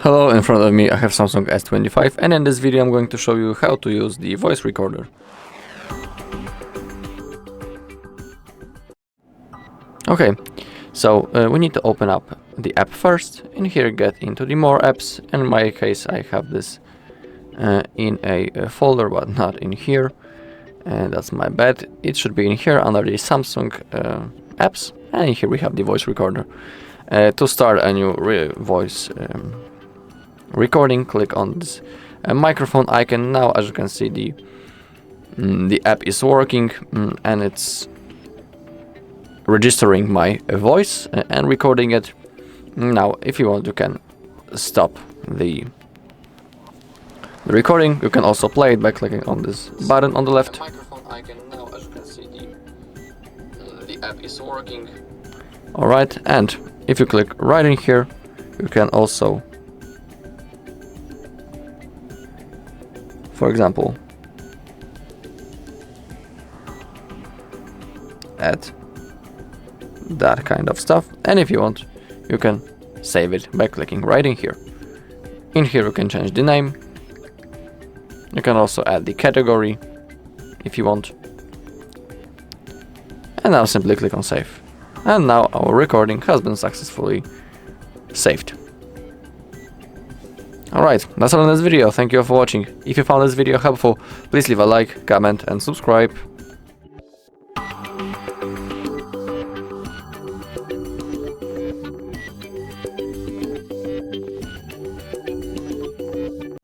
Hello, in front of me I have Samsung S25, and in this video I'm going to show you how to use the voice recorder. Okay, so we need to open up the app first. In here get into the more apps. In my case I have this in a folder, but not in here, and that's my bad. It should be in here under the Samsung apps, and here we have the voice recorder. To start a new voice recording, click on this microphone icon. Now, as you can see, the app is working and it's registering my voice and recording it. Now, if you want, you can stop the recording. You can also play it by clicking on this button on the left. Microphone icon. Now, as you can see, the app is working. All right, and if you click right in here, you can also, for example, add that kind of stuff, and if you want, you can save it by clicking right in here. In here you can change the name. You can also add the category if you want, and now simply click on save. And now our recording has been successfully saved. Alright, that's all in this video. Thank you all for watching. If you found this video helpful, please leave a like, comment and subscribe.